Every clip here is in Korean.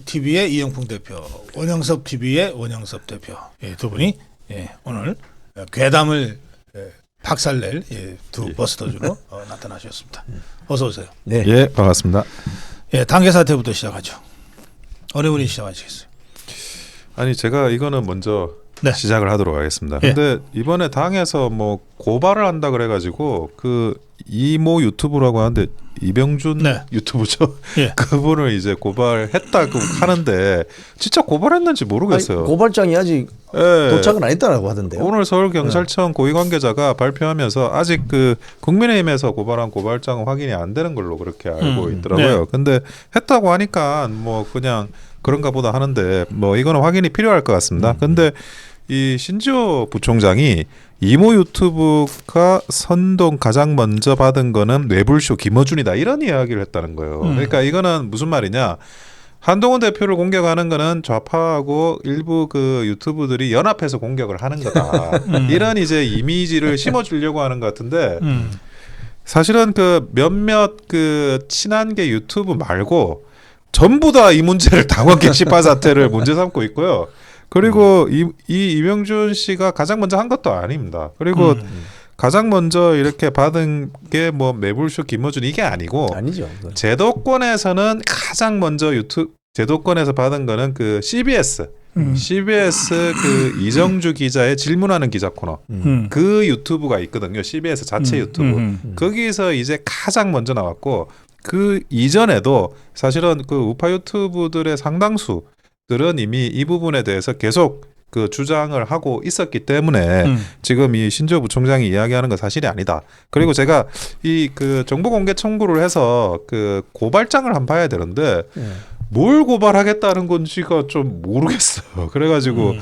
TV의 이영풍 대표, 원영섭 TV의 원영섭 대표, 예, 두 분이 예, 오늘 괴담을 박살낼 두 버스터즈로 나타나셨습니다. 어서 오세요. 네. 예, 반갑습니다. 예, 단계 사태부터 시작하죠. 어느 분이 시작하시겠어요? 아니 제가 이거는 먼저 네. 시작을 하도록 하겠습니다. 예. 근데 이번에 당에서 뭐 고발을 한다 그래가지고 그 이모 유튜브라고 하는데 이병준 네. 유튜브죠. 예. 그분을 이제 고발했다고 하는데 진짜 고발했는지 모르겠어요. 아니, 고발장이 아직 예. 도착은 안 했다고 하던데요. 오늘 서울경찰청 고위 관계자가 발표하면서 아직 그 국민의힘에서 고발한 고발장은 확인이 안 되는 걸로 그렇게 알고 있더라고요. 네. 근데 했다고 하니까 뭐 그냥 그런가 보다 하는데 뭐 이거는 확인이 필요할 것 같습니다. 근데 이 신지호 부총장이 이모 유튜브가 선동 가장 먼저 받은 거는 뇌불쇼 김어준이다 이런 이야기를 했다는 거예요. 그러니까 이거는 무슨 말이냐? 한동훈 대표를 공격하는 거는 좌파하고 일부 그 유튜브들이 연합해서 공격을 하는 거다. 이런 이제 이미지를 심어주려고 하는 것 같은데 사실은 그 몇몇 그 친한계 유튜브 말고 전부 다 이 문제를 당원 게시판 사태를 문제 삼고 있고요. 그리고 이병준 씨가 가장 먼저 한 것도 아닙니다. 그리고 가장 먼저 이렇게 받은 게 뭐 매불쇼 김어준 이게 아니고 아니죠. 제도권에서는 가장 먼저 제도권에서 받은 거는 그 CBS 그 이정주 기자의 질문하는 기자 코너 그 유튜브가 있거든요. CBS 자체 유튜브 거기서 이제 가장 먼저 나왔고 그 이전에도 사실은 그 우파 유튜브들의 상당수들은 이미 이 부분에 대해서 계속 그 주장을 하고 있었기 때문에 지금 이 신지호 부총장이 이야기하는 건 사실이 아니다. 그리고 제가 이 그 정보 공개 청구를 해서 그 고발장을 한번 봐야 되는데 뭘 고발하겠다는 건지가 좀 모르겠어요. 그래가지고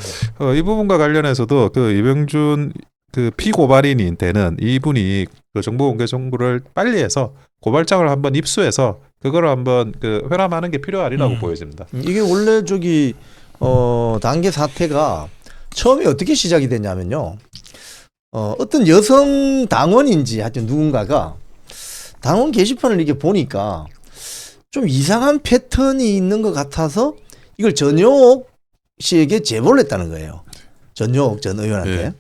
이 부분과 관련해서도 그 이병준 그 피고발인이 되는 이분이 그 정보 공개 청구를 빨리 해서 고발장을 한번 입수해서 그거를 한번 그 회람하는 게 필요하리라고 보여집니다. 이게 원래 저기 단계 사태가 처음에 어떻게 시작이 됐냐면요. 어떤 여성 당원인지 하여튼 누군가가 당원 게시판을 이렇게 보니까 좀 이상한 패턴이 있는 것 같아서 이걸 전효옥 씨에게 제보를 했다는 거예요. 전효옥 전 의원한테. 네.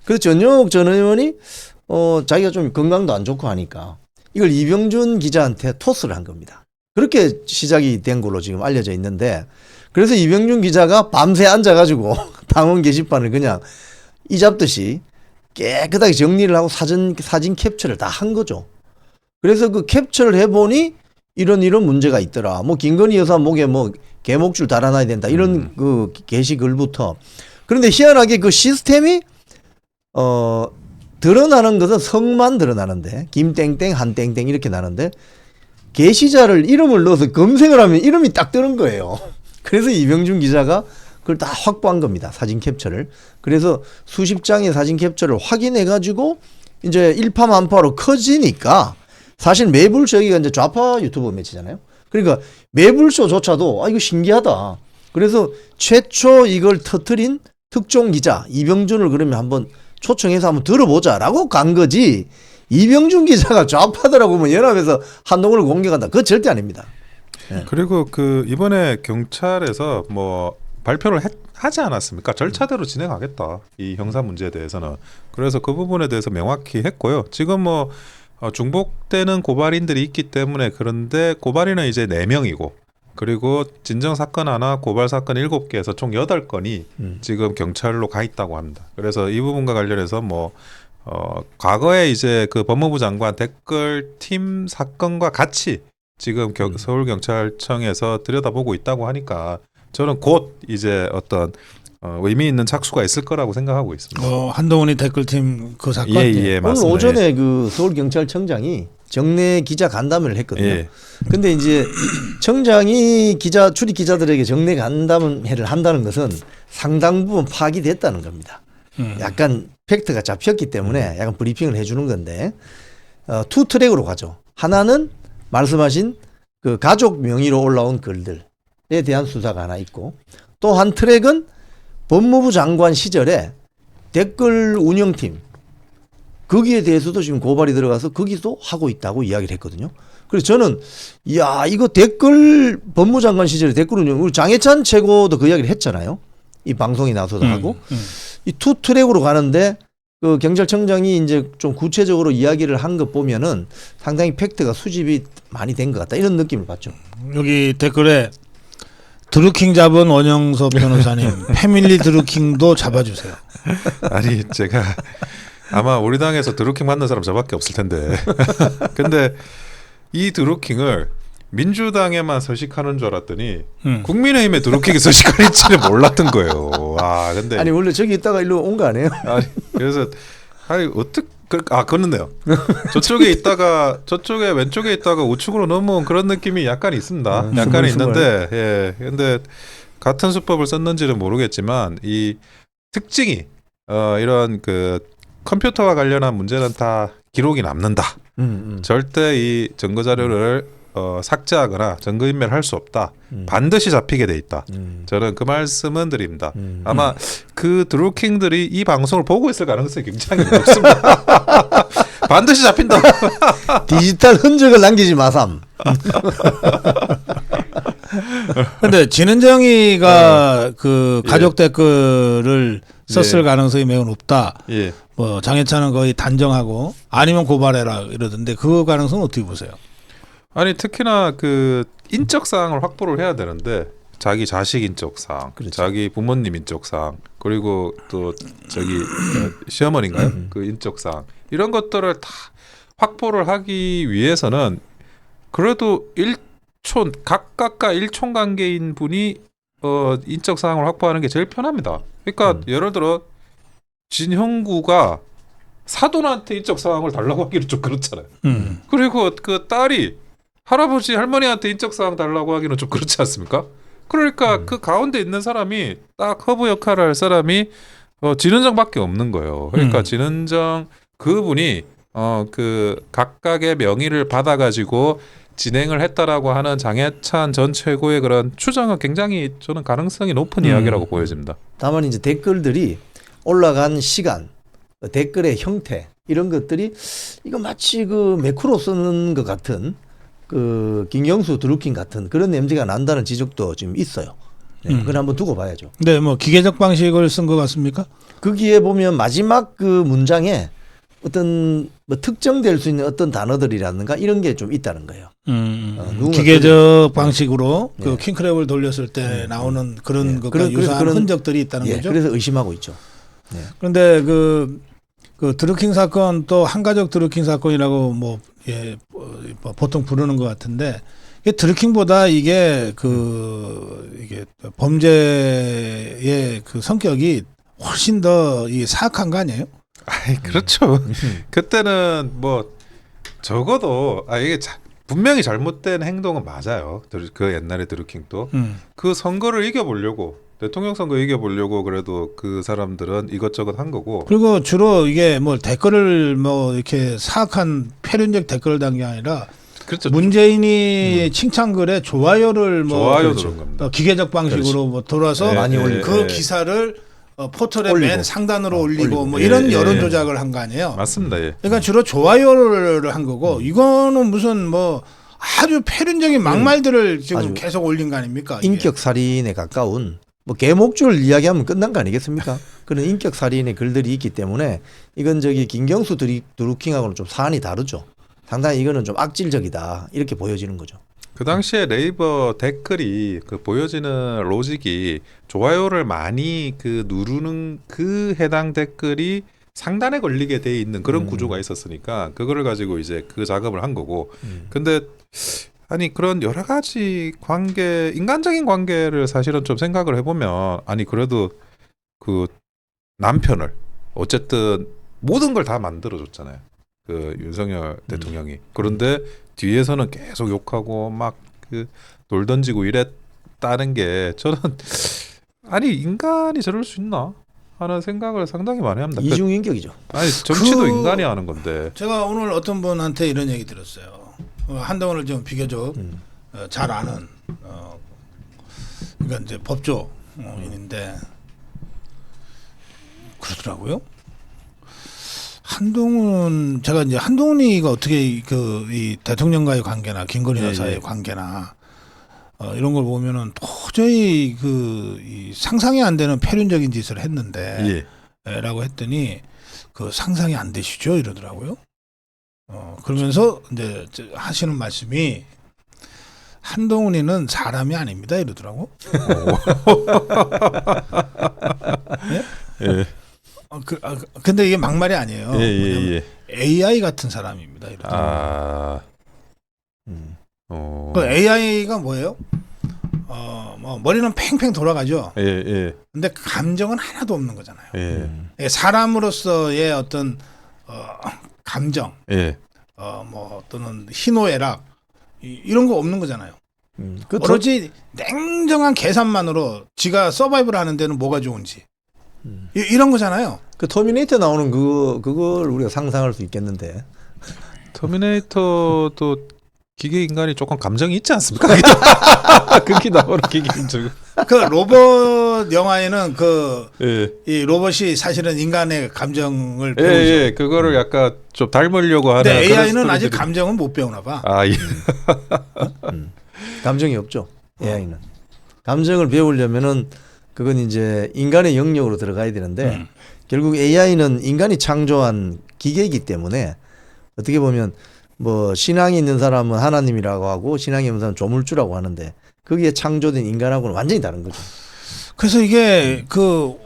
그래서 전효옥 전 의원이 자기가 좀 건강도 안 좋고 하니까 이걸 이병준 기자한테 토스를 한 겁니다. 그렇게 시작이 된 걸로 지금 알려져 있는데 그래서 이병준 기자가 밤새 앉아가지고 당원 게시판을 그냥 이잡듯이 깨끗하게 정리를 하고 사진 캡처를 다 한 거죠. 그래서 그 캡처를 해보니 이런 문제가 있더라. 뭐 김건희 여사 목에 뭐 개목줄 달아놔야 된다. 이런 그 게시글부터. 그런데 희한하게 그 시스템이 드러나는 것은 성만 드러나는데 김땡땡 한땡땡 이렇게 나는데 게시자를 이름을 넣어서 검색을 하면 이름이 딱 뜨는 거예요. 그래서 이병준 기자가 그걸 다 확보한 겁니다. 사진 캡처를. 그래서 수십 장의 사진 캡처를 확인해 가지고 이제 일파만파로 커지니까 사실 매불쇼 여기가 이제 좌파 유튜브 매체잖아요. 그러니까 매불쇼조차도 이거 신기하다. 그래서 최초 이걸 터뜨린 특종 기자 이병준을 그러면 한번 초청해서 한번 들어보자라고 간 거지. 이병준 기자가 좌파더라고 뭐 연합에서 한동훈을 공격한다. 그거 절대 아닙니다. 네. 그리고 그 이번에 경찰에서 뭐 발표를 하지 않았습니까? 절차대로 진행하겠다. 이 형사 문제에 대해서는. 그래서 그 부분에 대해서 명확히 했고요. 지금 뭐 중복되는 고발인들이 있기 때문에 그런데 고발인은 이제 4명이고 그리고 진정 사건 하나 고발 사건 7개에서 총 8건이 지금 경찰로 가 있다고 합니다. 그래서 이 부분과 관련해서 뭐 과거에 이제 그 법무부 장관 댓글팀 사건과 같이 지금 서울경찰청에서 들여다보고 있다고 하니까 저는 곧 이제 어떤 의미 있는 착수가 있을 거라고 생각하고 있습니다. 한동훈이 댓글팀 그 사건. 예, 오늘 맞습니다. 오전에 그 서울경찰청장이 정례 기자 간담회를 했거든요. 예. 근데 이제 청장이 출입 기자들에게 정례 간담회를 한다는 것은 상당 부분 파기됐다는 겁니다. 약간 팩트가 잡혔기 때문에 약간 브리핑을 해주는 건데 투 트랙으로 가죠. 하나는 말씀하신 그 가족 명의로 올라온 글들에 대한 수사가 하나 있고 또 한 트랙은 법무부 장관 시절에 댓글 운영팀 거기에 대해서도 지금 고발이 들어가서 거기서 하고 있다고 이야기를 했거든요. 그래서 저는 야 이거 댓글 법무장관 시절에 댓글은 우리 장해찬 최고도 그 이야기를 했잖아요. 이 방송에 나서도 하고 이 투 트랙으로 가는데 그 경찰청장이 이제 좀 구체적으로 이야기를 한 것 보면은 상당히 팩트가 수집이 많이 된 것 같다 이런 느낌을 받죠. 여기 댓글에 드루킹 잡은 원영섭 변호사님 패밀리 드루킹도 잡아주세요. 아니 제가 아마 우리 당에서 드루킹 만난 사람 저밖에 없을 텐데. 근데 이 드루킹을 민주당에만 서식하는 줄 알았더니 국민의힘에 드루킹이 서식하는지는 몰랐던 거예요. 와, 근데 아니 원래 저기 있다가 일로 온 거 아니에요? 아니, 그래서 아니 어떻게 그렇네요. 저쪽에 있다가 저쪽에 왼쪽에 있다가 우측으로 넘어온 그런 느낌이 약간 있습니다. 약간 있는데 예. 근데 같은 수법을 썼는지는 모르겠지만 이 특징이 이런 그 컴퓨터와 관련한 문제는 다 기록이 남는다. 절대 이 증거 자료를 삭제하거나 증거인멸할 수 없다. 반드시 잡히게 돼 있다. 저는 그 말씀은 드립니다. 아마 그 드루킹들이 이 방송을 보고 있을 가능성이 굉장히 높습니다. 반드시 잡힌다. 디지털 흔적을 남기지 마삼. 근데 진은정이가 그 가족 댓글을 썼을 가능성이 매우 높다. 예. 뭐 장해찬은 거의 단정하고 아니면 고발해라 이러던데 그 가능성은 어떻게 보세요? 아니 특히나 그 인적 사항을 확보를 해야 되는데 자기 자식 인적 사항, 그렇죠. 자기 부모님 인적 사항, 그리고 또 저기 시어머니인가요? 그 인적 사항 이런 것들을 다 확보를 하기 위해서는 그래도 각각과 일촌 관계인 분이 인적 사항을 확보하는 게 제일 편합니다. 그러니까 예를 들어 진형구가 사돈한테 인적 사항을 달라고 하기는 좀 그렇잖아요. 그리고 그 딸이 할아버지 할머니한테 인적 사항 달라고 하기는 좀 그렇지 않습니까? 그러니까 그 가운데 있는 사람이 딱 허브 역할을 할 사람이 진은정밖에 없는 거예요. 그러니까 진은정 그분이 그 각각의 명의를 받아가지고 진행을 했다라고 하는 장해찬 전 최고의 그런 추정은 굉장히 저는 가능성이 높은 이야기라고 보여집니다. 다만 이제 댓글들이 올라간 시간, 댓글의 형태 이런 것들이 이거 마치 그 매크로 쓰는 것 같은 그 김경수 드루킹 같은 그런 냄새가 난다는 지적도 지금 있어요. 네, 그걸 한번 두고 봐야죠. 네, 뭐 기계적 방식을 쓴 것 같습니까? 거기에 보면 마지막 그 문장에 어떤 뭐 특정될 수 있는 어떤 단어들이라든가 이런 게 좀 있다는 거예요. 기계적 방식으로 그 킹크랩을 돌렸을 때 나오는 그런 것과 유사한 흔적들이 있다는 예, 거죠. 그래서 의심하고 있죠. 네. 그런데 그 드루킹 사건 또 한가족 드루킹 사건이라고 뭐 보통 부르는 것 같은데 이게 드루킹보다 이게 이게 범죄의 그 성격이 훨씬 더 사악한 거 아니에요? 아이 그렇죠. 그때는 뭐 적어도 이게 분명히 잘못된 행동은 맞아요. 그 옛날에 드루킹도 그 선거를 이겨보려고 대통령 선거 이겨보려고 그래도 그 사람들은 이것저것 한 거고. 그리고 주로 이게 뭐 댓글을 뭐 이렇게 사악한 패륜적 댓글을 단 게 아니라 그렇죠. 문재인이 칭찬글에 좋아요를 좋아요 누른 겁니다. 기계적 방식으로 뭐 돌아서 많이 올리고. 그 기사를 포털의 올리고. 맨 상단으로 올리고 올리고. 뭐 이런 예, 여론 예. 조작을 한 거 아니에요. 맞습니다. 예. 그러니까 주로 좋아요를 한 거고 이거는 무슨 뭐 아주 패륜적인 막말들을 지금 아주 계속 올린 거 아닙니까? 이게. 인격 살인에 가까운 뭐 개목줄 이야기하면 끝난 거 아니겠습니까? 그런 인격 살인의 글들이 있기 때문에 이건 저기 김경수 드루킹하고는 좀 사안이 다르죠. 상당히 이거는 좀 악질적이다 이렇게 보여지는 거죠. 그 당시에 네이버 댓글이 그 보여지는 로직이 좋아요를 많이 그 누르는 그 해당 댓글이 상단에 걸리게 돼 있는 그런 구조가 있었으니까 그거를 가지고 이제 그 작업을 한 거고. 근데 아니 그런 여러 가지 관계, 인간적인 관계를 사실은 좀 생각을 해보면 아니 그래도 그 남편을 어쨌든 모든 걸 다 만들어줬잖아요. 그 윤석열 대통령이. 그런데 뒤에서는 계속 욕하고 막 그 돌 던지고 이랬다는 게 저는 아니 인간이 저럴 수 있나 하는 생각을 상당히 많이 합니다. 이중인격이죠. 아니 정치도 인간이 하는 건데. 제가 오늘 어떤 분한테 이런 얘기 들었어요. 한동훈을 좀 비교적 잘 아는 그러니까 이제 법조인인데 그러더라고요. 한동훈 제가 이제 한동훈이가 어떻게 이 대통령과의 관계나 김건희 예, 여사의 예. 관계나 이런 걸 보면은 도저히 이 상상이 안 되는 폐륜적인 짓을 했는데 예. 라고 했더니 그 상상이 안 되시죠 이러더라고요. 그러면서 이제 하시는 말씀이 한동훈이는 사람이 아닙니다 이러더라고. 네? 예. 근데 이게 막말이 아니에요. 예. AI 같은 사람입니다. 이러더라고요. 아. 그 AI가 뭐예요? 뭐 머리는 팽팽 돌아가죠. 예. 근데 감정은 하나도 없는 거잖아요. 예. 사람으로서의 어떤 감정, 예. 뭐 또는 희노애락 이런 거 없는 거잖아요. 오로지 냉정한 계산만으로 지가 서바이벌 하는 데는 뭐가 좋은지 이런 거잖아요. 그 터미네이터 나오는 그걸 우리가 상상할 수 있겠는데. 터미네이터도 기계 인간이 조금 감정이 있지 않습니까? 그게 나오는 기계 인간. 그 로봇 영화에는 예. 이 로봇이 사실은 인간의 감정을 예, 배우죠. 예. 그거를 약간 좀 닮으려고 하는. 근데 그런 AI는 아직 스토리들이- 감정은 못 배우나 봐. 아, 예. 감정이 없죠. AI는. 감정을 배우려면은 그건 이제 인간의 영역으로 들어가야 되는데 결국 AI는 인간이 창조한 기계이기 때문에 어떻게 보면 뭐 신앙이 있는 사람은 하나님이라고 하고 신앙이 없는 사람은 조물주라고 하는데 거기에 창조된 인간하고는 완전히 다른 거죠. 그래서 이게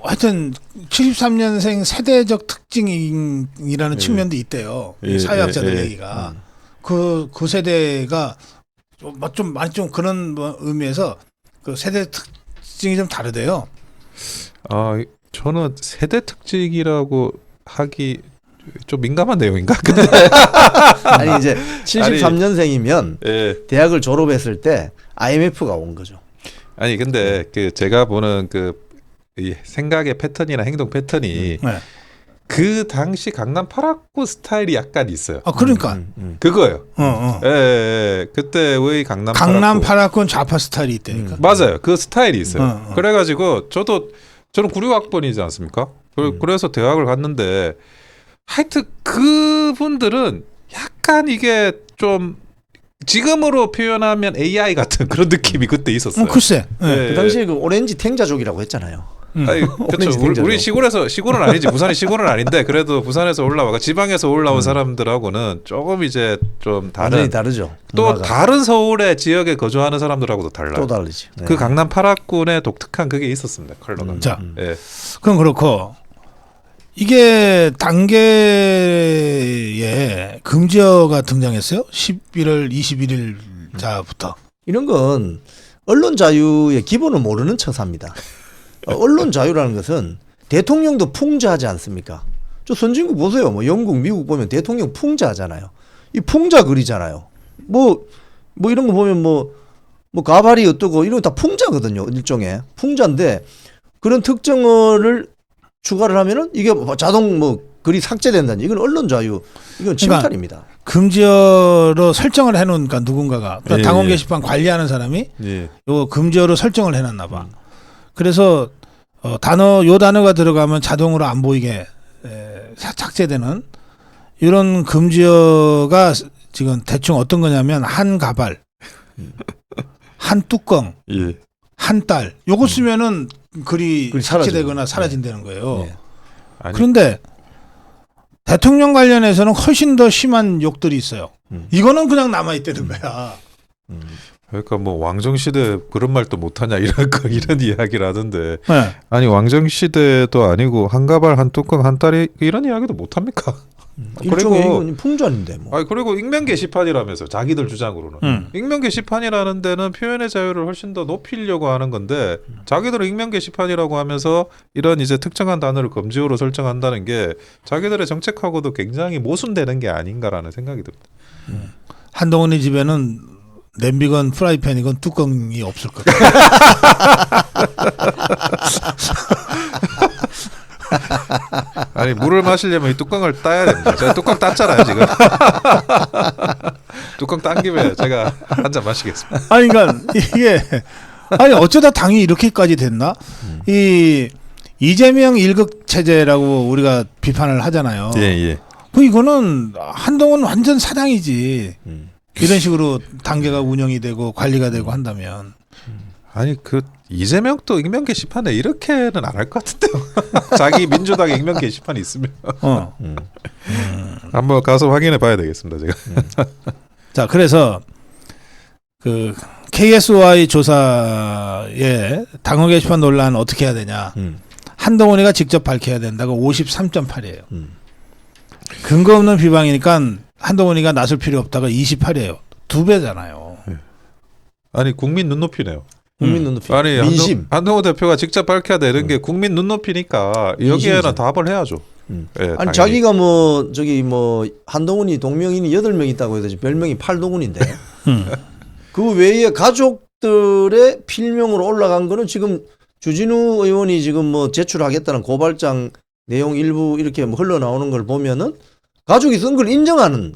하여튼 73년생 세대적 특징이라는 측면도 있대요. 예, 사회학자들 예, 예. 얘기가 그 세대가 좀 많이 좀 그런 의미에서 그 세대 특징이 좀 다르대요. 아, 저는 세대 특징이라고 하기 좀 민감한 내용인가? 근데 아니 이제 73년생이면 예. 대학을 졸업했을 때 IMF가 온 거죠. 아니 근데 그 제가 보는 이 생각의 패턴이나 행동 패턴이 네. 그 당시 강남 파라쿠 스타일이 약간 있어요. 그러니까 그거예요. 어. 그때의 강남 강남 파라쿠. 파라콘 좌파 스타일이 있다니까. 맞아요. 그 스타일이 있어요. 어. 그래가지고 저는 96학번이지 않습니까? 그래서 대학을 갔는데 하여튼 그분들은 약간 이게 좀 지금으로 표현하면 AI 같은 그런 느낌이 그때 있었어요. 글쎄. 네. 그 당시에 그 오렌지 탱자족이라고 했잖아요. 아니, 그렇죠. 오렌지 우리 탱자족. 시골은 아니지. 부산이 시골은 아닌데 그래도 부산에서 올라와 지방에서 올라온 사람들하고는 조금 이제 좀 완전히 다른 다르죠. 또 문화가. 다른 서울의 지역에 거주하는 사람들하고도 달라요. 또 다르지. 네. 그 강남 파라군의 독특한 그게 있었습니다. 컬러가. 자, 예. 그럼 그렇고 이게 단계에 금지어가 등장했어요. 11월 21일자부터. 이런 건 언론 자유의 기본을 모르는 처사입니다. 언론 자유라는 것은 대통령도 풍자하지 않습니까? 저 선진국 보세요. 뭐 영국, 미국 보면 대통령 풍자하잖아요. 이 풍자 글이잖아요. 뭐 이런 거 보면 뭐 가발이 어떠고 이런 거 다 풍자거든요. 일종의 풍자인데 그런 특정어를 추가를 하면은 이게 자동 글이 삭제된다니 이건 언론 자유 이건 침탈입니다. 금지어로 설정을 해놓은 그러니까 누군가가 그러니까 예, 당원 예. 게시판 관리하는 사람이 예. 요 금지어로 설정을 해놨나 봐. 그래서 요 단어가 들어가면 자동으로 안 보이게 삭제되는 이런 금지어가 지금 대충 어떤 거냐면 한 가발, 한 뚜껑, 예. 한 딸 요거 쓰면은 글이 글이 삭제되거나 사라져요. 사라진다는 거예요. 네. 아니, 그런데 대통령 관련해서는 훨씬 더 심한 욕들이 있어요. 이거는 그냥 남아있다는 거야. 그러니까 뭐 왕정 시대 그런 말도 못하냐 이런 이야기를 하던데 네. 아니 왕정 시대도 아니고 한 가발 한 뚜껑 한 딸이 이런 이야기도 못합니까? 일종의 이건 풍자인데 뭐. 아니 그리고 익명 게시판이라면서 자기들 주장으로는 익명 게시판이라는 데는 표현의 자유를 훨씬 더 높이려고 하는 건데 자기들은 익명 게시판이라고 하면서 이런 이제 특정한 단어를 금지어로 설정한다는 게 자기들의 정책하고도 굉장히 모순되는 게 아닌가라는 생각이 듭니다. 한동훈이 집에는 냄비건 프라이팬이건 뚜껑이 없을 것 같아요. 아니 물을 마시려면 이 뚜껑을 따야 됩니다. 제가 뚜껑 땄잖아요 지금. 뚜껑 딴 김에 제가 한 잔 마시겠습니다. 아니 그러니까 이게 어쩌다 당이 이렇게까지 됐나? 이 이재명 1급 체제라고 우리가 비판을 하잖아요. 예. 이거는 한동훈 완전 사장이지. 음. 이런 식으로 단계가 운영이 되고 관리가 되고 한다면. 아니 그 이재명도 익명 게시판에 이렇게는 안 할 것 같은데요. 자기 민주당 익명 게시판이 있으면 한번 가서 확인해 봐야 되겠습니다. 제가. 자, 그래서 그 KSY 조사에 당원 게시판 논란 어떻게 해야 되냐. 한동훈이가 직접 밝혀야 된다고 53.8이에요. 근거 없는 비방이니까 한동훈이가 나설 필요 없다가 28이에요. 2배잖아요. 아니 국민 눈높이네요. 국민 눈높이. 아니 민심. 한동훈 대표가 직접 밝혀야 되는 게 국민 눈높이니까 여기에는 민심이죠. 답을 해야죠. 예, 아니 당연히. 자기가 뭐 저기 뭐 한동훈이 동명인이 8명 있다고 해서 지금 별명이 팔동훈인데 그 외에 가족들의 필명으로 올라간 거는 지금 주진우 의원이 지금 뭐 제출하겠다는 고발장 내용 일부 이렇게 뭐 흘러나오는 걸 보면은 가족이 쓴 걸 인정하는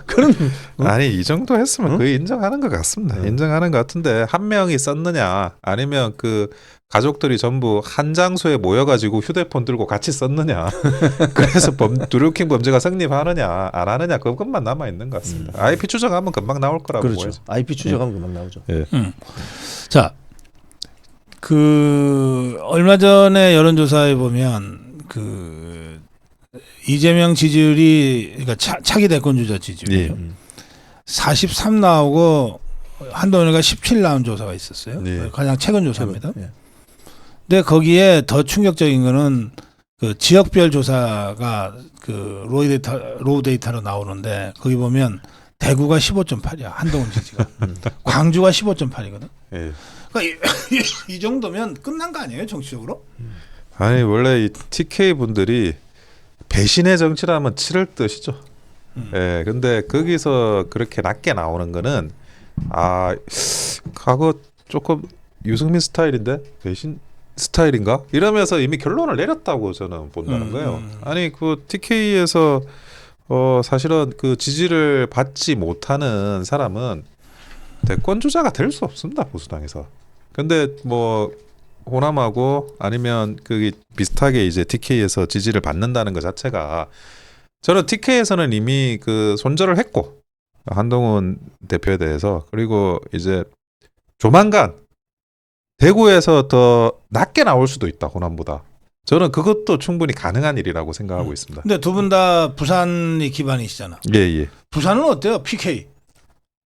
그런 아니 이 정도 했으면 거의 인정하는 것 같습니다. 인정하는 것 같은데 한 명이 썼느냐 아니면 그 가족들이 전부 한 장소에 모여가지고 휴대폰 들고 같이 썼느냐 그래서 드루킹 범죄가 성립하느냐 안 하느냐 그것만 남아 있는 것 같습니다. IP 추적하면 금방 나올 거라고 그렇죠. 보여요. IP 추적하면 금방 나오죠. 예. 자, 그 얼마 전에 여론조사에 보면 그 이재명 지지율이 그러니까 차기 대권 주자 지지율이요. 43 나오고 한동훈이가 17 나온 조사가 있었어요. 예. 가장 최근 조사입니다. 예. 근데 거기에 더 충격적인 거는 그 지역별 조사가 그 로우 데이터로 나오는데 거기 보면 대구가 15.8이야. 한동훈 지지가. 광주가 15.8이거든. 예. 그러니까 이 정도면 끝난 거 아니에요, 정치적으로? 아니 원래 이 TK 분들이 배신의 정치라면 치를 뜻이죠. 예, 근데 거기서 그렇게 낮게 나오는 거는 과거 조금 유승민 스타일인데 배신 스타일인가? 이러면서 이미 결론을 내렸다고 저는 본다는 거예요. 아니 그 TK에서 사실은 그 지지를 받지 못하는 사람은 대권 주자가 될 수 없습니다, 보수당에서. 근데 뭐 호남하고 아니면 그 비슷하게 이제 TK에서 지지를 받는다는 것 자체가 저는 TK에서는 이미 그 손절을 했고 한동훈 대표에 대해서 그리고 이제 조만간 대구에서 더 낮게 나올 수도 있다 호남보다. 저는 그것도 충분히 가능한 일이라고 생각하고 있습니다. 근데 두 분 다 부산이 기반이시잖아. 예. 부산은 어때요? PK.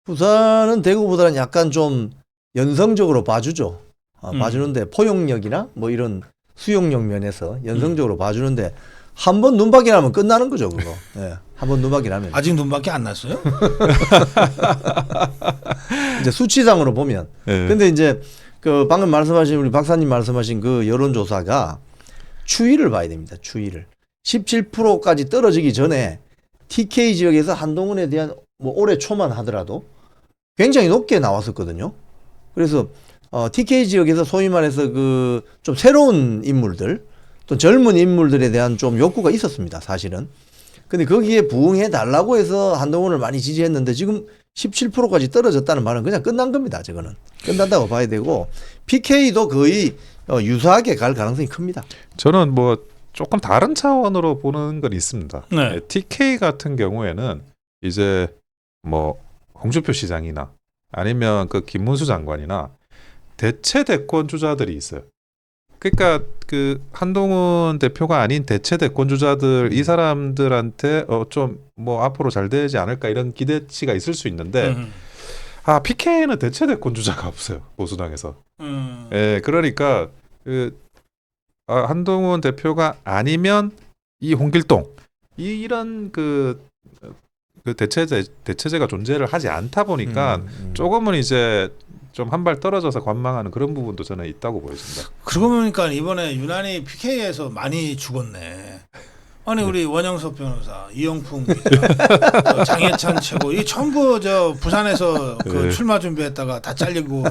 부산은 대구보다는 약간 좀 연성적으로 봐주죠. 봐주는데 포용력이나 뭐 이런 수용력 면에서 연성적으로 봐주는데 한 번 눈박이 나면 끝나는 거죠, 그거. 예. 한 번 눈박이 나면. 아직 눈밖에 안 났어요? 이제 수치상으로 보면. 예. 근데 이제 그 방금 말씀하신 우리 박사님 말씀하신 그 여론조사가 추이를 봐야 됩니다. 추이를. 17%까지 떨어지기 전에 TK 지역에서 한동훈에 대한 뭐 올해 초만 하더라도 굉장히 높게 나왔었거든요. 그래서 TK 지역에서 소위 말해서 그 좀 새로운 인물들 또 젊은 인물들에 대한 좀 욕구가 있었습니다. 사실은. 근데 거기에 부응해 달라고 해서 한동훈을 많이 지지했는데 지금 17%까지 떨어졌다는 말은 그냥 끝난 겁니다. 저거는. 끝난다고 봐야 되고 PK도 거의 유사하게 갈 가능성이 큽니다. 저는 뭐 조금 다른 차원으로 보는 건 있습니다. 네. TK 같은 경우에는 이제 뭐 홍준표 시장이나 아니면 그 김문수 장관이나 대체 대권 주자들이 있어요. 그러니까 그 한동훈 대표가 아닌 대체 대권 주자들 이 사람들한테 좀 뭐 앞으로 잘 되지 않을까 이런 기대치가 있을 수 있는데 PK는 대체 대권 주자가 없어요 보수당에서. 예, 그러니까 그 한동훈 대표가 아니면 이 홍길동 이런 그 대체제가 존재를 하지 않다 보니까 조금은 이제 좀 한 발 떨어져서 관망하는 그런 부분도 저는 있다고 보여집니다. 그러고 보니까 이번에 유난히 PK에서 많이 죽었네. 아니 우리 원영석 변호사, 이영풍 기자, 장혜찬 최고 이 전부 저 부산에서 그 출마 준비했다가 다 잘리고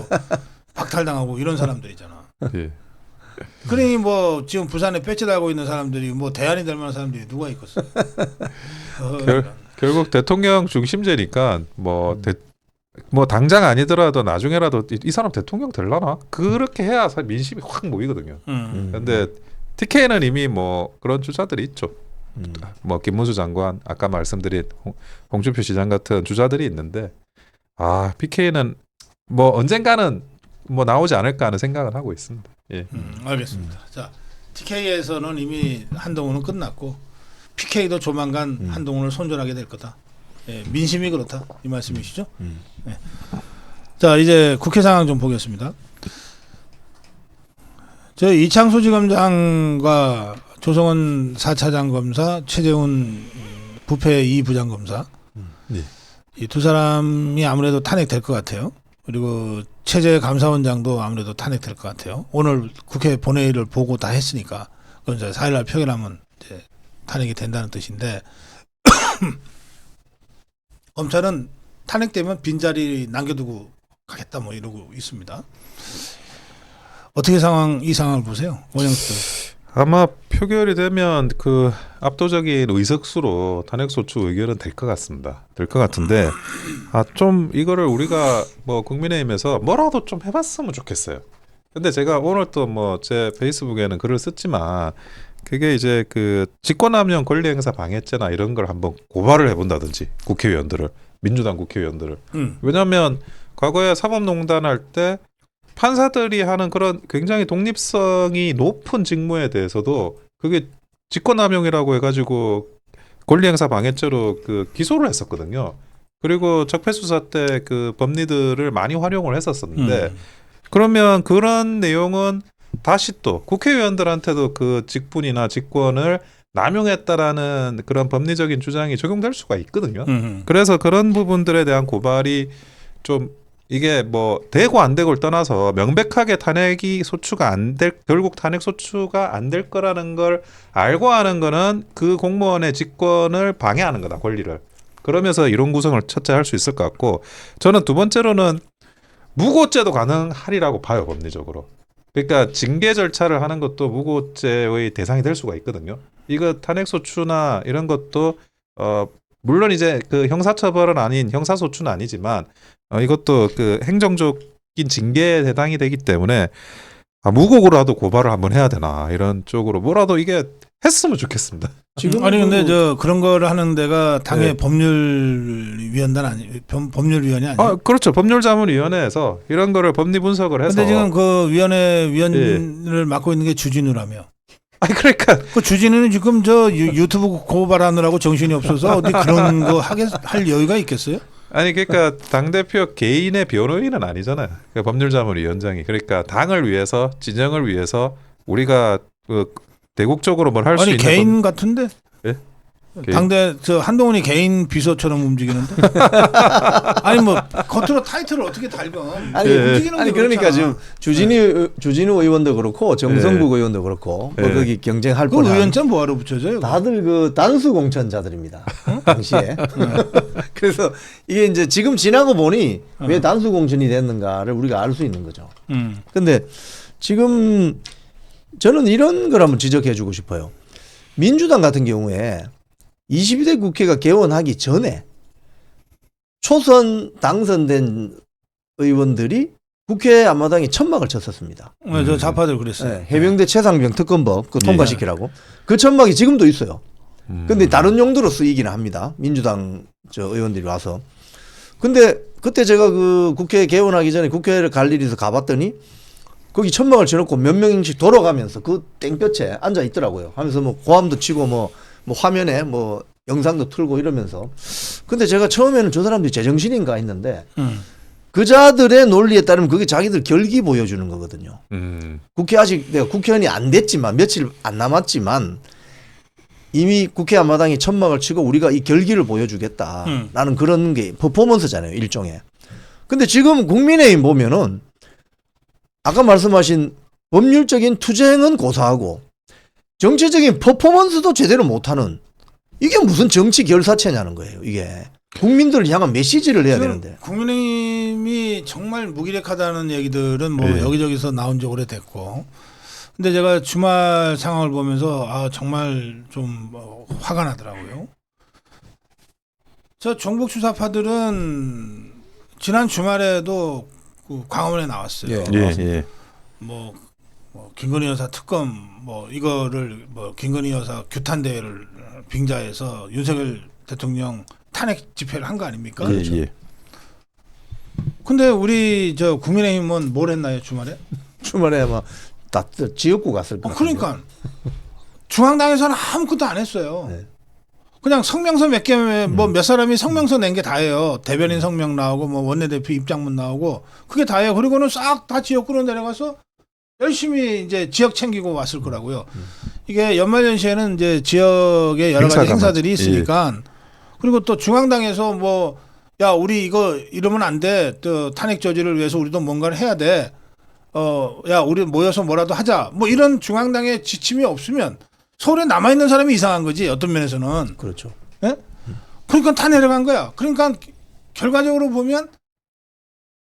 박탈당하고 이런 사람들이잖아. 예. 그러니 뭐 지금 부산에 배치 달고 있는 사람들이 뭐 대안이 될 만한 사람들이 누가 있겠어? 결국 대통령 중심제니까 뭐 당장 아니더라도 나중에라도 이 사람 대통령 될라나? 그렇게 해야 민심이 확 모이거든요. 그런데 TK는 이미 뭐 그런 주자들이 있죠. 뭐 김문수 장관, 아까 말씀드린 홍준표 시장 같은 주자들이 있는데 PK는 뭐 언젠가는 뭐 나오지 않을까 하는 생각을 하고 있습니다. 예. 알겠습니다. 자, TK에서는 이미 한동훈은 끝났고 PK도 조만간 한동훈을 손절하게 될 거다. 예, 민심이 그렇다 이 말씀이시죠? 네. 자, 이제 국회 상황 좀 보겠습니다. 저 이창수 지검장과 조성원 4차장 검사, 최재훈 부패 2부장 검사 네. 이 두 사람이 아무래도 탄핵될 것 같아요. 그리고 최재 감사원장도 아무래도 탄핵될 것 같아요. 오늘 국회 본회의를 보고 다 했으니까 그건 이제 4일날 표결하면 이제 탄핵이 된다는 뜻인데 검찰은 탄핵되면 빈자리 남겨두고 가겠다 뭐 이러고 있습니다. 어떻게 이 상황을 보세요, 원영수? 아마 표결이 되면 그 압도적인 의석수로 탄핵소추 의결은 될 것 같습니다. 될 것 같은데 좀 이거를 우리가 뭐 국민의힘에서 뭐라도 좀 해봤으면 좋겠어요. 근데 제가 오늘 또 뭐 제 페이스북에는 글을 썼지만 그게 이제 그 직권남용 권리행사 방해죄나 이런 걸 한번 고발을 해본다든지 국회의원들을, 민주당 국회의원들을. 왜냐하면 과거에 사법농단 할 때 판사들이 하는 그런 굉장히 독립성이 높은 직무에 대해서도 그게 직권남용이라고 해가지고 권리행사 방해죄로 그 기소를 했었거든요. 그리고 적폐수사 때 그 법리들을 많이 활용을 했었었는데 그러면 그런 내용은 다시 또 국회의원들한테도 그 직분이나 직권을 남용했다라는 그런 법리적인 주장이 적용될 수가 있거든요. 그래서 그런 부분들에 대한 고발이 좀 이게 뭐 되고 안 되고를 떠나서 명백하게 결국 탄핵 소추가 안 될 거라는 걸 알고 하는 거는 그 공무원의 직권을 방해하는 거다, 권리를. 그러면서 이론 구성을 첫째 할 수 있을 것 같고, 저는 두 번째로는 무고죄도 가능하리라고 봐요, 법리적으로. 그러니까 징계 절차를 하는 것도 무고죄의 대상이 될 수가 있거든요. 이거 탄핵 소추나 이런 것도 물론 이제 그 형사처벌은 아닌 형사소추는 아니지만 이것도 그 행정적인 징계에 해당이 되기 때문에 무고로라도 고발을 한번 해야 되나 이런 쪽으로 뭐라도 이게 했으면 좋겠습니다. 지금 아니 근데 저 그런 거를 하는 데가 당의 법률위원회 아니에요? 그렇죠. 법률자문위원회에서 이런 거를 법리 분석을 해서. 근데 지금 그 위원을 맡고 있는 게 주진우라며. 그러니까 그 주진우는 지금 저 유튜브 고발하느라고 정신이 없어서 어디 그런 거 할 여유가 있겠어요? 아니 그러니까 당대표 개인의 변호인은 아니잖아요. 그러니까 법률자문위원장이. 그러니까 당을 위해서, 진영을 위해서 우리가 그 대국적으로 뭘 할 수 있는. 아니 개인 같은데? 예? 당대 저 한동훈이 개인 비서처럼 움직이는데. 아니 뭐 겉으로 타이틀을 어떻게 달건 움직이는 게 그러니까 그렇잖아. 지금 주진우 의원도 그렇고 정성국 의원도 그렇고 뭐 거기 경쟁할 그 뻔한 의원점 뭐하러 붙여져요? 다들 그 단수 공천자들입니다. 당시에. 그래서 이게 이제 지금 지나고 보니 왜 단수 공천이 됐는가를 우리가 알 수 있는 거죠. 근데 지금 저는 이런 걸 한번 지적해 주고 싶어요. 민주당 같은 경우에 22대 국회가 개원하기 전에 초선 당선된 의원들이 국회 앞마당에 천막을 쳤었습니다. 저 좌파들 그랬어요. 네, 해병대 최상병 특검법 그 통과시키라고. 그 천막이 지금도 있어요. 근데 다른 용도로 쓰이기는 합니다. 민주당 저 의원들이 와서. 근데 그때 제가 그 국회 개원하기 전에 국회를 갈 일이 있어서 가봤더니 거기 천막을 쳐놓고 몇 명씩 돌아가면서 그 땡볕에 앉아 있더라고요. 하면서 뭐 고함도 치고 뭐 화면에 뭐 영상도 틀고 이러면서. 근데 제가 처음에는 저 사람들이 제정신인가 했는데 그자들의 논리에 따르면 그게 자기들 결기 보여주는 거거든요. 국회 아직 내가 국회의원이 안 됐지만 며칠 안 남았지만 이미 국회 앞마당에 천막을 치고 우리가 이 결기를 보여주겠다라는 그런 게 퍼포먼스잖아요, 일종의. 근데 지금 국민의힘 보면은 아까 말씀하신 법률적인 투쟁은 고사하고 정치적인 퍼포먼스도 제대로 못하는, 이게 무슨 정치 결사체냐는 거예요. 이게 국민들을 향한 메시지를 내야 되는데. 국민의힘이 정말 무기력하다는 얘기들은 뭐 여기저기서 나온 지 오래됐고, 근데 제가 주말 상황을 보면서 정말 좀 화가 나더라고요. 저 종북 주사파들은 지난 주말에도 그 광화문에 나왔어요. 예. 뭐 뭐 김건희 여사 특검 뭐 이거를 뭐 김건희 여사 규탄 대회를 빙자해서 윤석열 대통령 탄핵 집회를 한 거 아닙니까? 예, 예. 근데 우리 저 국민의힘은 뭘 했나요 주말에? 주말에 아마 다 지역구 갔을 거예요. 그러니까 중앙당에서는 아무것도 안 했어요. 네. 그냥 성명서 몇 개 뭐 몇 사람이 성명서 낸 게 다예요. 대변인 성명 나오고 뭐 원내대표 입장문 나오고 그게 다예요. 그리고는 싹 다 지역구로 내려가서 열심히 이제 지역 챙기고 왔을 거라고요. 이게 연말연시에는 이제 지역에 여러 가지 행사들이 있으니까 그리고 또 중앙당에서 뭐 야 우리 이거 이러면 안 돼. 또 탄핵 저지를 위해서 우리도 뭔가를 해야 돼. 야 우리 모여서 뭐라도 하자. 뭐 이런 중앙당의 지침이 없으면 서울에 남아 있는 사람이 이상한 거지 어떤 면에서는. 그렇죠. 예? 그러니까 다 내려간 거야. 그러니까 결과적으로 보면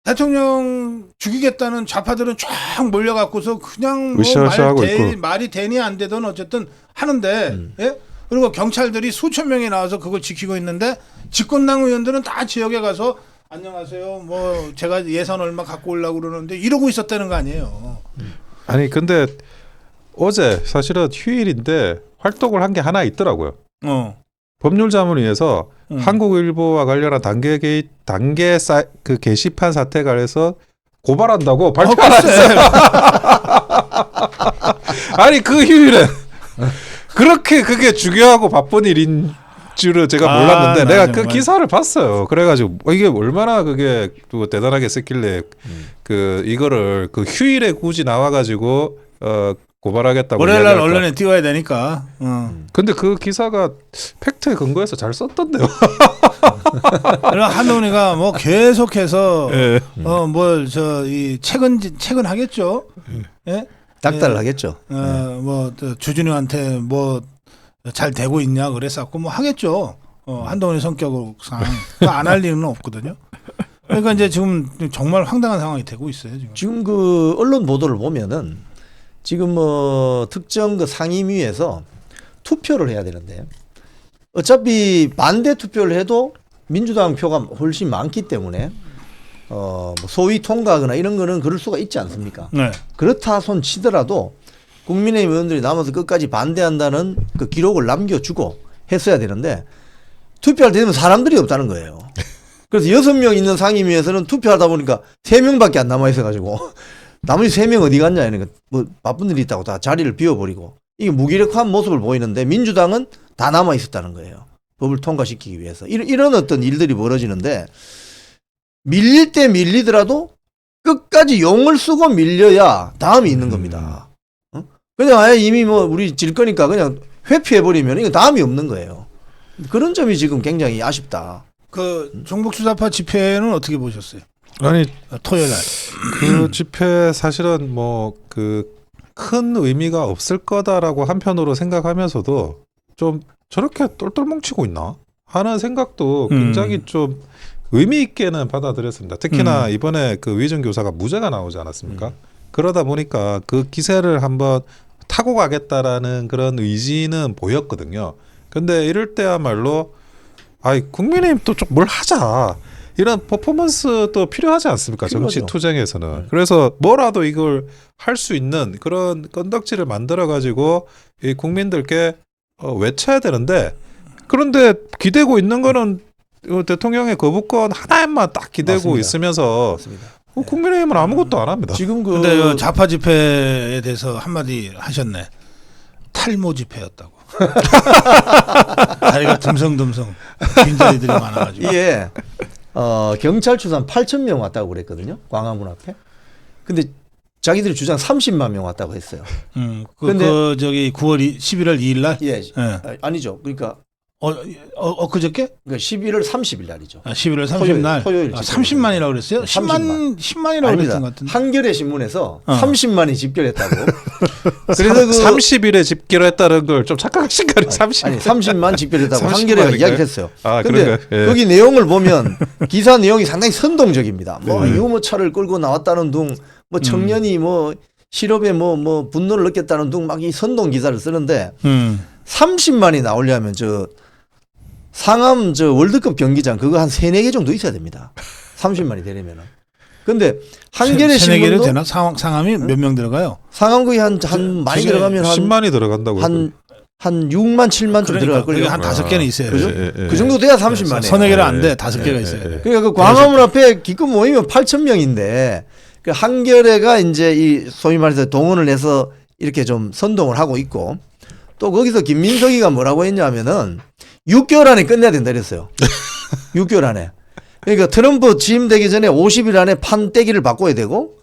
대통령 죽이겠다는 좌파들은 쫙 몰려갖고서 그냥 뭐 으쌰으쌰하고 있고. 말이 되니 안 되든 어쨌든 하는데 예? 그리고 경찰들이 수천 명이 나와서 그걸 지키고 있는데 집권당 의원들은 다 지역에 가서 안녕하세요. 뭐 제가 예산 얼마 갖고 오려고 그러는데 이러고 있었다는 거 아니에요. 아니 근데 어제 사실은 휴일인데 활동을 한 게 하나 있더라고요. 법률자문위에서 한국일보와 관련한 그 게시판 사태 관해서 고발한다고 발표했어요. 아니 그 휴일에 그렇게 그게 중요하고 바쁜 일인 줄은 제가 몰랐는데 내가 그 기사를 봤어요. 그래가지고 이게 얼마나 그게 또 대단하게 썼길래 그 이거를 그 휴일에 굳이 나와가지고 고발하겠다고. 월요일날 언론에 띄워야 되니까. 근데 그 기사가 팩트에 근거해서 잘 썼던데요. 그럼 한동훈이가 뭐 계속해서 예. 뭘 저 이 책은 하겠죠. 예? 닥달을 하겠죠. 뭐 주진우한테 뭐 잘 되고 있냐 그랬었고 뭐 하겠죠. 한동훈의 성격상 안 할 일은 없거든요. 그러니까 이제 지금 정말 황당한 상황이 되고 있어요. 지금 그 언론 보도를 보면은 지금 뭐 특정 그 상임위에서 투표를 해야 되는데 어차피 반대 투표를 해도 민주당 표가 훨씬 많기 때문에 뭐 소위 통과하거나 이런 거는 그럴 수가 있지 않습니까? 네. 그렇다 손 치더라도 국민의힘 의원들이 남아서 끝까지 반대한다는 그 기록을 남겨주고 했어야 되는데 투표할 때 되면 사람들이 없다는 거예요. 그래서 6명 있는 상임위에서는 투표하다 보니까 3명밖에 안 남아 있어가지고 나머지 3명 어디 갔냐 이러니까 뭐 바쁜 일이 있다고 다 자리를 비워버리고 이게 무기력한 모습을 보이는데 민주당은 다 남아 있었다는 거예요. 법을 통과시키기 위해서. 이런 어떤 일들이 벌어지는데 밀릴 때 밀리더라도 끝까지 용을 쓰고 밀려야 다음이 있는 겁니다. 그냥 아예 이미 뭐 우리 질 거니까 그냥 회피해버리면 이거 다음이 없는 거예요. 그런 점이 지금 굉장히 아쉽다. 그 종북주사파 집회는 어떻게 보셨어요? 아니 토요일 날. 그 집회 사실은 뭐 그 큰 의미가 없을 거다라고 한편으로 생각하면서도 좀 저렇게 똘똘 뭉치고 있나 하는 생각도 굉장히 좀 의미 있게는 받아들였습니다. 특히나 이번에 그 위정 교사가 무죄가 나오지 않았습니까? 그러다 보니까 그 기세를 한번 타고 가겠다라는 그런 의지는 보였거든요. 근데 이럴 때야말로 국민의힘 또 좀 뭘 하자. 이런 퍼포먼스도 필요하지 않습니까? 필요하죠. 정치 투쟁에서는. 그래서 뭐라도 이걸 할 수 있는 그런 건덕지를 만들어 가지고 이 국민들께 외쳐야 되는데 그런데 기대고 있는 거는 대통령의 거부권 하나에만 딱 기대고 맞습니다. 있으면서 맞습니다. 국민의힘은 아무것도 안 합니다. 지금 그 근데 좌파 집회에 대해서 한마디 하셨네. 탈모 집회였다고. 다리가 듬성듬성 빈자리들이 많아가지고. 예. 경찰 추산 8,000명 왔다고 그랬거든요. 광화문 앞에. 근데 자기들이 주장 30만 명 왔다고 했어요. 그 저기 11월 2일 날? 예. 예. 아니죠. 그러니까 그저께? 그러니까 11월 30일 날이죠. 11월 30일 날. 토요일 30만이라고 그랬어요? 10만이라고 그랬던 것 같은데. 한겨레 신문에서 30만이 집결했다고. 그래서 30일에 집결을 했다는 걸 좀 착각하신 거 아니에요? 30만 집결했다고 30만 한겨레가 인가요? 이야기를 했어요. 근데 그런가요? 예. 거기 내용을 보면 기사 내용이 상당히 선동적입니다. 뭐 유모차를 끌고 나왔다는 둥, 뭐 청년이 뭐 실업에 뭐 분노를 느꼈다는 둥 막 이 선동 기사를 쓰는데 30만이 나오려면 저 상암 저 월드컵 경기장 그거 한 3-4개 정도 있어야 됩니다. 30만이 되려면은. 근데 한겨레 3-4개를 신문도 되나? 상암이 몇 명 들어가요? 상한국이 한 많이 지금 들어가면 한 10만이 들어간다고. 한 6만 7만 좀 들어갈 걸요. 한 5개는 있어야 그죠? 돼요. 그 정도 돼야 30만이에요. 서너 개는 안 돼. 5개가 있어야 돼. 그러니까 그 광화문 앞에 기껏 모이면 8천 명인데 그 한겨레가 이제 이 소위 말해서 동원을 해서 이렇게 좀 선동을 하고 있고 또 거기서 김민석이가 뭐라고 했냐면은 6개월 안에 끝내야 된다 그랬어요. 6개월 안에. 그러니까 트럼프 취임되기 전에 50일 안에 판때기를 바꿔야 되고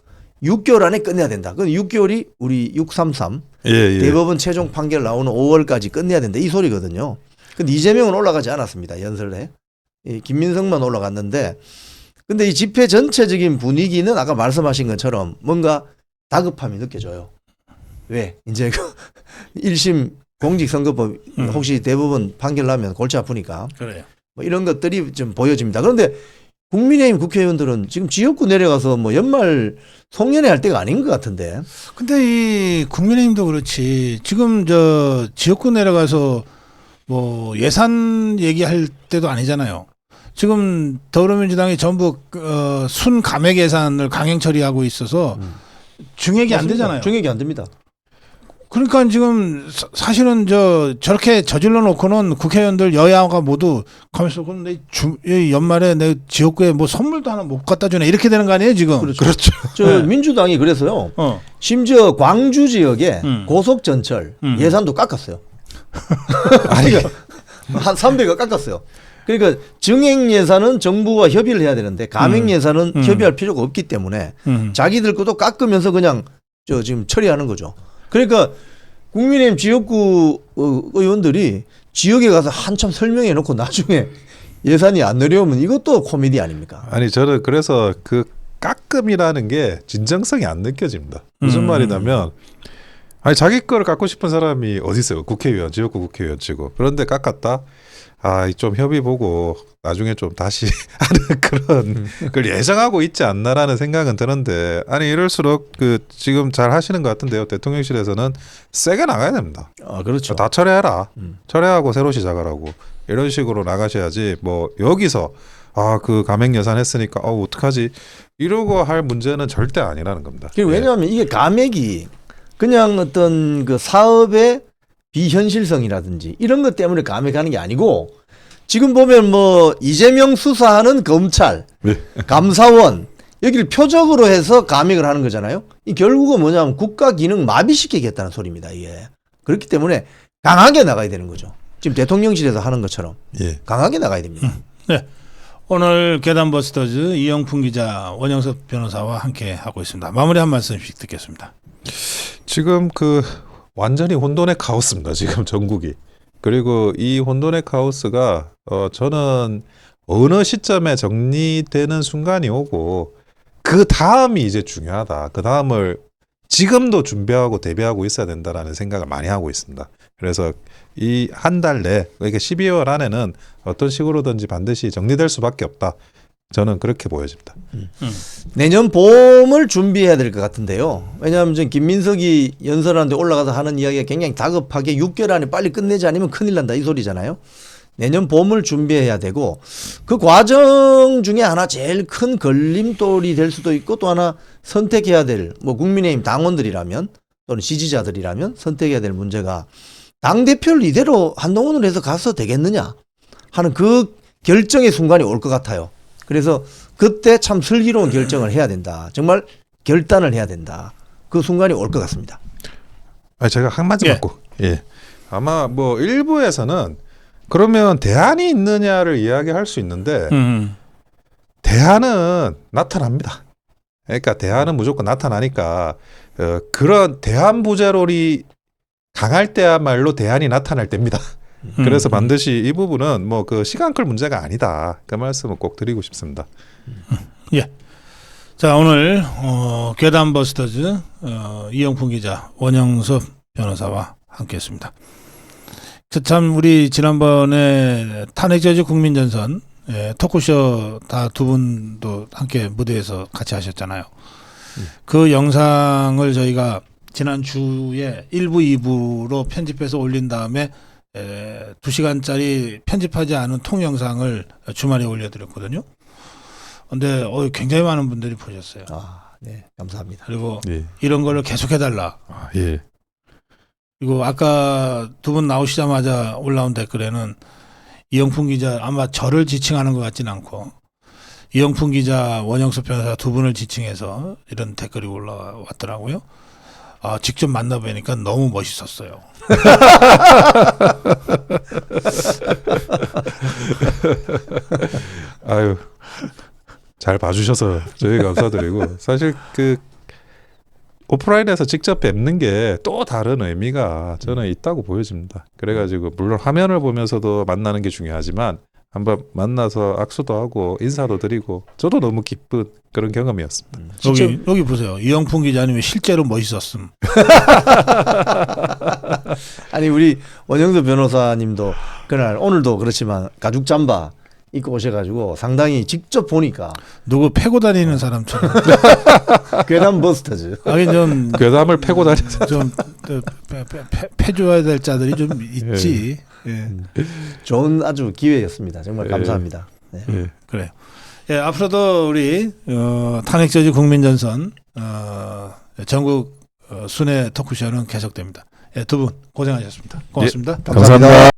6개월 안에 끝내야 된다. 그 6개월이 우리 633 대법원 최종 판결 나오는 5월까지 끝내야 된다. 이 소리거든요. 근데 이재명은 올라가지 않았습니다. 연설에. 김민석만 올라갔는데 근데 이 집회 전체적인 분위기는 아까 말씀하신 것처럼 뭔가 다급함이 느껴져요. 왜? 이제 그 1심 공직선거법 혹시 대법원 판결 나면 골치 아프니까 그래요. 뭐 이런 것들이 좀 보여집니다. 그런데 국민의힘 국회의원들은 지금 지역구 내려가서 뭐 연말 송년회 할 때가 아닌 것 같은데. 근데 이 국민의힘도 그렇지. 지금 저 지역구 내려가서 뭐 예산 얘기할 때도 아니잖아요. 지금 더불어민주당이 전부 순 감액 예산을 강행 처리하고 있어서 증액이 안 되잖아요. 증액이 안 됩니다. 그러니까 지금 사실은 저렇게 저질러 놓고는 국회의원들 여야가 모두 가면서 그럼 내 연말에 내 지역구에 뭐 선물도 하나 못 갖다 주네 이렇게 되는 거 아니에요 지금? 그렇죠. 저 네. 민주당이 그래서요. 심지어 광주 지역에 고속 전철 예산도 깎았어요. 아니 한 300억 깎았어요. 그러니까 증액 예산은 정부와 협의를 해야 되는데 감액 예산은 협의할 필요가 없기 때문에 자기들 것도 깎으면서 그냥 지금 처리하는 거죠. 그러니까 국민의힘 지역구 의원들이 지역에 가서 한참 설명해 놓고 나중에 예산이 안 내려오면 이것도 코미디 아닙니까? 아니 저는 그래서 그 깎음이라는 게 진정성이 안 느껴집니다. 무슨 말이냐면 아니 자기 거를 깎고 싶은 사람이 어디 있어요? 국회의원, 지역구 국회의원 치고. 그런데 깎았다. 좀 협의 보고 나중에 좀 다시 하는 그런 걸 예상하고 있지 않나라는 생각은 드는데 아니 이럴수록 그 지금 잘 하시는 것 같은데요. 대통령실에서는 세게 나가야 됩니다. 그렇죠. 다 철회해라. 철회하고 새로 시작하라고 이런 식으로 나가셔야지 뭐 여기서 그 감액 예산 했으니까 어떡하지 이러고 할 문제는 절대 아니라는 겁니다. 왜냐하면 이게 감액이 그냥 어떤 그 사업의 비현실성이라든지 이런 것 때문에 감액하는 게 아니고 지금 보면 뭐 이재명 수사하는 검찰, 감사원 여기를 표적으로 해서 감액을 하는 거잖아요. 이 결국은 뭐냐면 국가 기능 마비시키겠다는 소리입니다. 이게 그렇기 때문에 강하게 나가야 되는 거죠. 지금 대통령실에서 하는 것처럼 강하게 나가야 됩니다. 네. 오늘 계단버스터즈 이영풍 기자, 원영섭 변호사와 함께 하고 있습니다. 마무리 한 말씀씩 듣겠습니다. 지금 완전히 혼돈의 카오스입니다. 지금 전국이. 그리고 이 혼돈의 카오스가 저는 어느 시점에 정리되는 순간이 오고 그 다음이 이제 중요하다. 그 다음을 지금도 준비하고 대비하고 있어야 된다라는 생각을 많이 하고 있습니다. 그래서 이 한 달 내, 그러니까 12월 안에는 어떤 식으로든지 반드시 정리될 수밖에 없다. 저는 그렇게 보여집니다. 내년 봄을 준비해야 될 것 같은데요. 왜냐하면 지금 김민석이 연설하는데 올라가서 하는 이야기가 굉장히 다급하게 6개월 안에 빨리 끝내지 않으면 큰일 난다 이 소리잖아요. 내년 봄을 준비해야 되고 그 과정 중에 하나 제일 큰 걸림돌이 될 수도 있고 또 하나 선택해야 될 뭐 국민의힘 당원들이라면 또는 지지자들이라면 선택해야 될 문제가 당대표를 이대로 한동훈으로 해서 가서 되겠느냐 하는 그 결정의 순간이 올 것 같아요. 그래서 그때 참 슬기로운 결정을 해야 된다. 정말 결단을 해야 된다. 그 순간이 올 것 같습니다. 제가 한 마디 맞고 아마 뭐 일부에서는 그러면 대안이 있느냐를 이야기할 수 있는데 대안은 나타납니다. 그러니까 대안은 무조건 나타나니까 그런 대안 부재론이 강할 때야말로 대안이 나타날 때입니다. 그래서 반드시 이 부분은 뭐 그 시간 끌 문제가 아니다. 그 말씀을 꼭 드리고 싶습니다. 예. 자 오늘 괴담버스터즈 이영풍 기자, 원영섭 변호사와 함께했습니다. 참 우리 지난번에 탄핵저지 국민전선 토크쇼 다 두 분도 함께 무대에서 같이 하셨잖아요. 그 영상을 저희가 지난 주에 1부, 2부로 편집해서 올린 다음에 2시간짜리 편집하지 않은 통영상을 주말에 올려드렸거든요. 근데 굉장히 많은 분들이 보셨어요. 네, 감사합니다. 그리고 예. 이런 거를 계속해달라. 아, 예. 그리고 아까 두 분 나오시자마자 올라온 댓글에는 이영풍 기자 아마 저를 지칭하는 것 같진 않고 이영풍 기자, 원영섭 변호사 두 분을 지칭해서 이런 댓글이 올라왔더라고요. 아, 직접 만나뵈니까 너무 멋있었어요. 아유, 잘 봐주셔서 저희 감사드리고 사실 그 오프라인에서 직접 뵙는 게 또 다른 의미가 저는 있다고 보여집니다. 그래가지고 물론 화면을 보면서도 만나는 게 중요하지만 한번 만나서 악수도 하고 인사도 드리고 저도 너무 기쁜 그런 경험이었습니다. 여기 보세요. 이영풍 기자님이 실제로 멋있었음. 아니 우리 원영섭 변호사님도 그날 오늘도 그렇지만 가죽 잠바 입고 오셔가지고 상당히 직접 보니까 누구 패고 다니는 사람처럼. 괴담 버스터즈. 하긴 좀 괴담을 패고 다니서 좀 패줘야 될 자들이 좀 있지. 예. 좋은 아주 기회였습니다. 정말 예. 감사합니다. 네. 예. 그래요. 예, 앞으로도 우리 탄핵저지 국민전선 전국 순회 토크쇼는 계속됩니다. 예, 두 분 고생하셨습니다. 고맙습니다. 감사합니다.